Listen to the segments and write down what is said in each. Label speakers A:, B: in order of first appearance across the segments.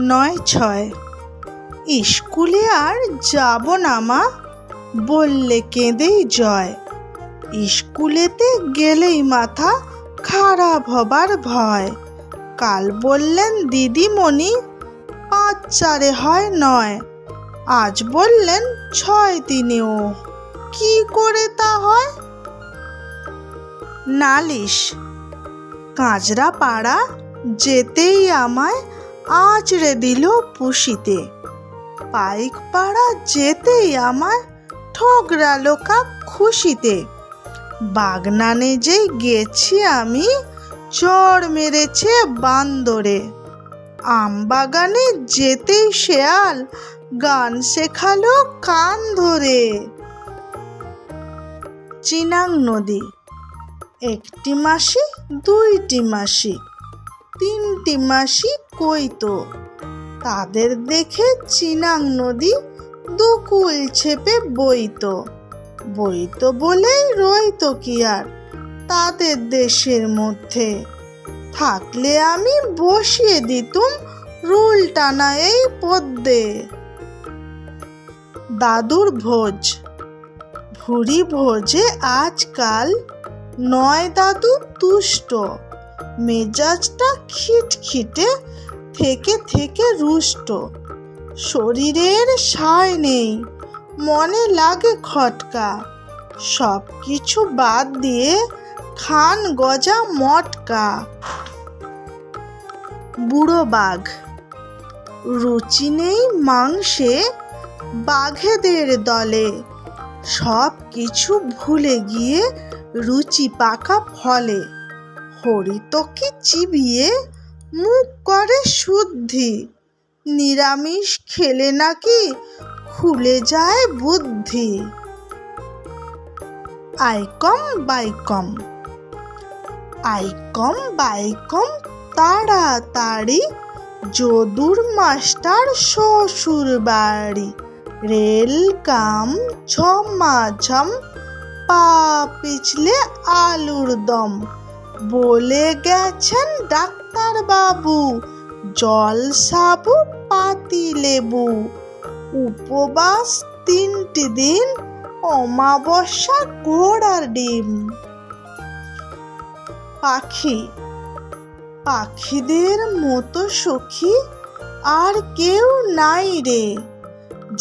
A: 9-6 স্কুলে আর যাব না মা, বললে কেঁদেই জয়। স্কুলেতে গেলেই মাথা খারাপ হবার ভয়। কাল বললেন দিদিমণি 5-4 হয় 9, আজ বললেন 6-3। কি করে তা হয়? নালিশ। কাঁচরাপাড়া যেতেই আমায় আঁচড়ে দিল পুশিতে। পাইকপাড়া যেতেই আমায় ঠগরালো কাক খুশিতে। বাগনানে যেই গেছি আমি, চড় মেরেছে বান্দরে। আমবাগানে যেতেই শেয়াল গান শেখালো কান ধরে। চিনাং নদী। 1টি মাসি 2টি মাসি 3টি মাসি কইতো, তাদের দেখে চিনাং নদী দুকুল ছেপে বইতো। বইতো বলেই রইতো কি আর তাদের দেশের মধ্যে। থাকলে আমি বসিয়ে দিতুম রুল টানা এই পদ্মে। দাদুর ভোজ। ভুরি ভোজে আজকাল নয় দাদু তুষ্ট। মেজাজটা খিটখিটে থেকে থেকে রুষ্ট। শরীরের সায় নেই, মনে লাগে খটকা। সব কিছু বাদ দিয়ে খান গজা মটকা। বুড়ো বাঘ। রুচি নেই মাংসে বাঘেদের দলে। সব কিছু ভুলে গিয়ে রুচি পাকা ফলে। হরিতকি চিবিয়ে মুখ করে শুদ্ধি। নিরামিষ খেলে নাকি খুলে যায় বুদ্ধি। আইকম বাইকম। আইকম বাইকম তাড়াতাড়ি যদুর মাস্টার শ্বশুর বাড়ি। রেল কাম ঝমাঝম পা পিছলে আলুর দম। বলে গেছেন ডাক্তার বাবু জল সাবু পাতি লেবু। উপবাস 3টি দিন, অমাবস্যা ঘোড়ার ডিম। পাখি। পাখিদের মতো সখী আর কেউ নাই রে।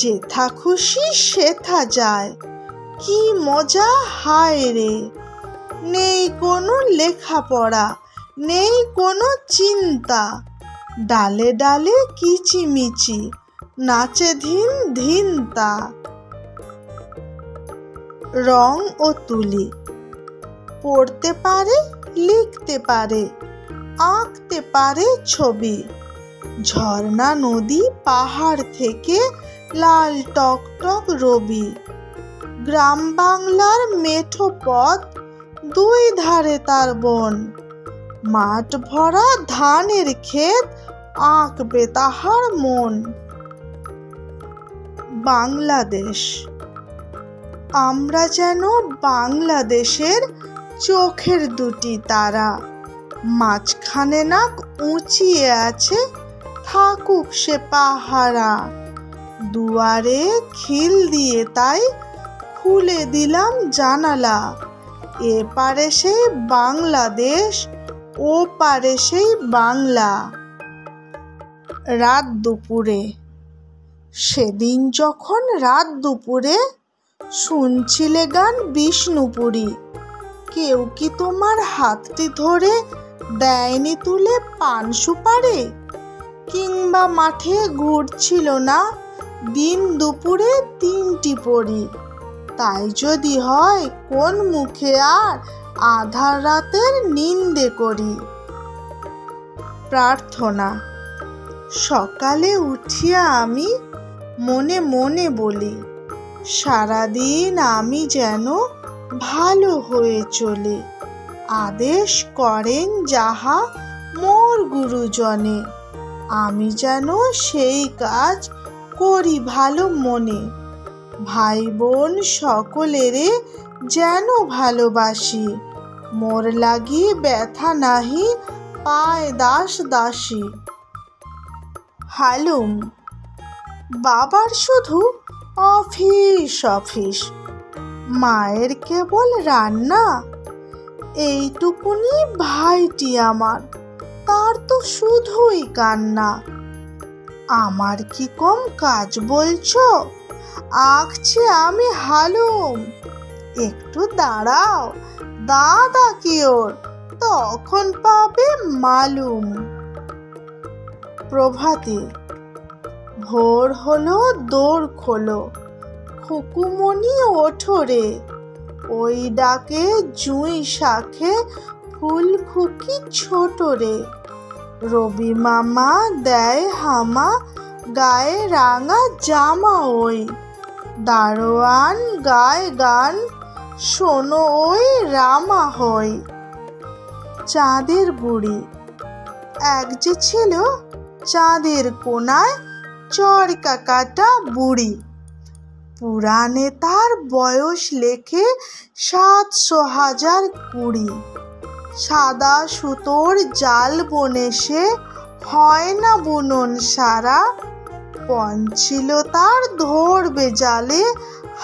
A: যেথা খুশি সেথা যায়, কি মজা হায় রে। নেই কোনো লেখাপড়া, নেই কোনো চিন্তা। ডালে ডালে কিচিমিচি নাচে ধিন ধিন তা। রং ও তুলি। পড়তে পারে, লিখতে পারে, আঁকতে পারে ছবি। ঝর্ণা নদী পাহাড় থেকে লাল টকটক রবি। গ্রাম বাংলার মেঠো পথ, 2 ধারে তার বন। মাঠ ভরা ধানের ক্ষেত, আঁকবে তাহার মন। বাংলাদেশ। আমরা যেন বাংলাদেশের চোখের 2টি তারা। মাঝখানে নাক উঁচিয়ে আছে, থাকুক সে পাহারা। দুয়ারে খিল দিয়ে তাই খুলে দিলাম জানালা। এপারে সেই বাংলাদেশ, ও পারে সেই বাংলা। রাত দুপুরে। সেদিন যখন রাত দুপুরে শুনছিলে গান বিষ্ণুপুরী, কেউ কি তোমার হাতটি ধরে দেয়নি তুলে পান সুপারি? কিংবা মাঠে ঘুরছিল না দিন দুপুরে 3টি পরী? তাই যদি হয় কোন মুখে আর আধার রাতের নিন্দে করি। প্রার্থনা। সকালে উঠিয়া আমি মনে মনে বলি, সারাদিন আমি যেন ভালো হয়ে চলি। আদেশ করেন যাহা মোর গুরুজনে, আমি যেন সেই কাজ করি ভালো মনে। ভাই বোন সকলেরে যেন ভালোবাসি, মোর লাগি ব্যথা নাহি পায় দাস দাসী। হালুম। বাবার শুধু অফিস অফিস, মায়ের কেবল রান্না। এইটুকুনি ভাইটি আমার, তার তো শুধুই কান্না। আমার কি কম কাজ বলছো? আঁকছি আমি হালুম। একটু দাঁড়াও, দাদা কি ওর, তখন পাবে মালুম। প্রভাতে ভোর হলো, দোর খোলো, খুকুমনি ওঠো রে। ওই ডাকে জুঁই শাখে ফুল খুকি ছোট রে। রবি মামা দেয় হামা, গায়ে রাঙা জামা ওই। দারোয়ান গায় গান, শোনো ওই রামা হই। চাঁদের বুড়ি। এক যে ছিল চাঁদের কোনায় চরকা কাটা বুড়ি। পুরাণে তার বয়স লেখে ৭০০,০২০। সাদা সুতোর জাল বনে সে, হয় না বুনন সারা। পণ ছিল তার ধরবে জালে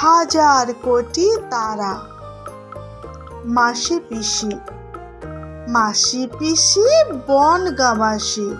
A: ১,০০০ কোটি তারা। মাসি পিসি। মাসি পিসি বনগাঁবাসী,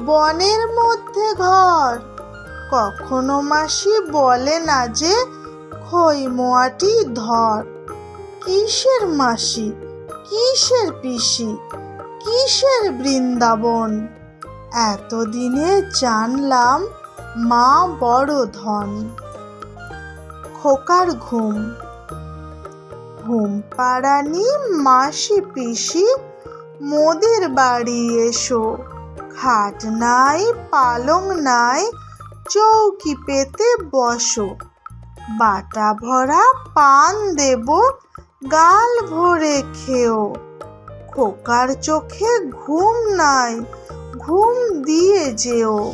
A: বনের মধ্যে ঘর। কখনো মাসি বলে না যে, খই মোয়াটি ধর। কিসের মাসি, কিসের পিসি, কিসের বৃন্দাবন। এতদিনে জানলাম মা বড় ধন। খোকার ঘুম। ঘুম পাড়ানি মাসি পিসি, মোদের বাড়ি এসো। খাট নাই, পালং নাই, চৌকি পেতে বসো। বাটা ভরা পান দেব, গাল ভরে খেও। খোকার চোখে ঘুম নাই, ঘুম দিয়ে যেও।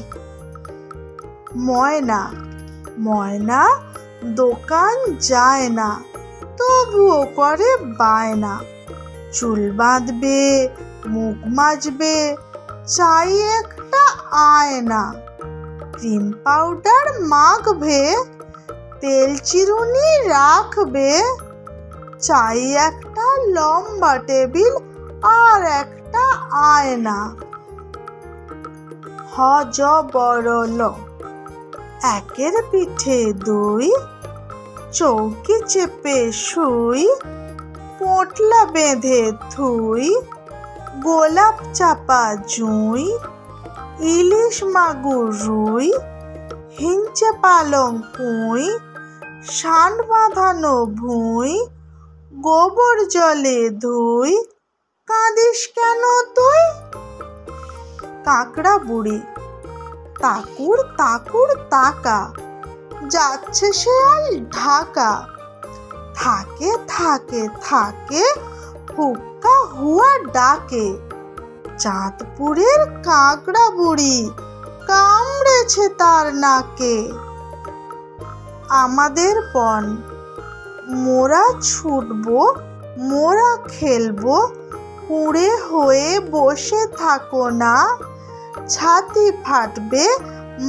A: ময়না। ময়না দোকান যায় না, তবুও করে বায়না। চুল বাঁধবে, মুখ মাজবে, চাই একটা আয়না। ক্রিম পাউডার মাখবে, তেল চিরুনি রাখবে। চাই একটা লম্বা টেবিল আর একটা আয়না। হ জ বড় ল। একের পিঠে দুই, চৌকি চেপে শুই। পোটলা বেঁধে থুই, গোলাপ চাপা জুঁই। ইলিশ মাগুর রুই, হিঞ্চে পালং পুঁই। ষাঁড় বাঁধানো ভুঁই, গোবর জলে ধুই। কাঁদিস কেন তুই? কাঁকড়া বুড়ি। তাকুর তাকুর তাকা, যাচ্ছে শেয়াল ঢাকা। থাকে থাকে থাকে, হুক্কা হুয়া ডাকে। চাঁদপুরের কাঁকড়া বুড়ি, কামড়েছে তার নাকে। আমাদের পণ। মোরা ছুটবো, মোরা খেলবো, কুঁড়ে হয়ে বসে থাকো না। ছাতি ফাটবে,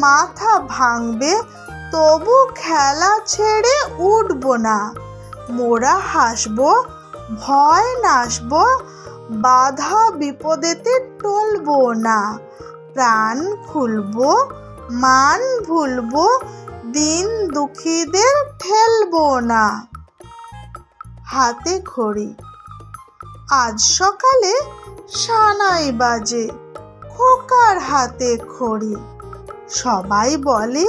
A: মাথা ভাঙবে, তবু খেলা ছেড়ে উঠবো না। মোরা হাসবো, ভয় নাশবো, বাধা বিপদেতে টলবো না। প্রাণ খুলবো, মান ভুলবো, দিন দুঃখীদের ঠেলবো না। হাতে খড়ি। আজ সকালে সানাই বাজে, খোকার হাতে খড়ি। সবাই বলে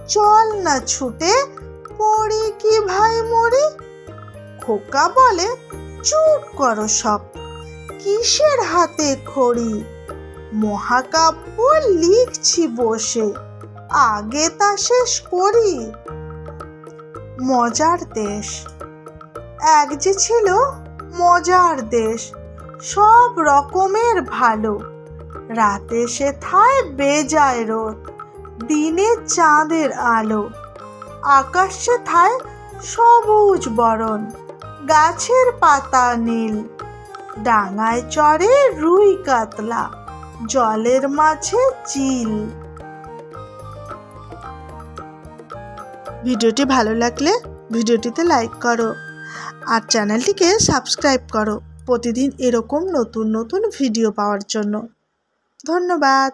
A: চল না ছুটে, পড়ি কি ভাই মরি। খোকা বলে চুপ করো সব, কিসের হাতে খড়ি। মহাকাব্য লিখছি বসে, আগে তা শেষ করি। মজার দেশ। এক যে ছিল মজার দেশ, সব রকমের ভালো। রাতে সেথায় বেজায় রোদ, দিনে চাঁদের আলো। আকাশ সেথায় সবুজ বরণ, গাছের পাতা নীল। ডাঙায় চড়ে রুই কাতলা, জলের মাঝে চিল। ভিডিওটি ভালো লাগলে ভিডিওটিতে লাইক করো আর চ্যানেলটিকে সাবস্ক্রাইব করো প্রতিদিন এরকম নতুন নতুন ভিডিও পাওয়ার জন্য। ধন্যবাদ।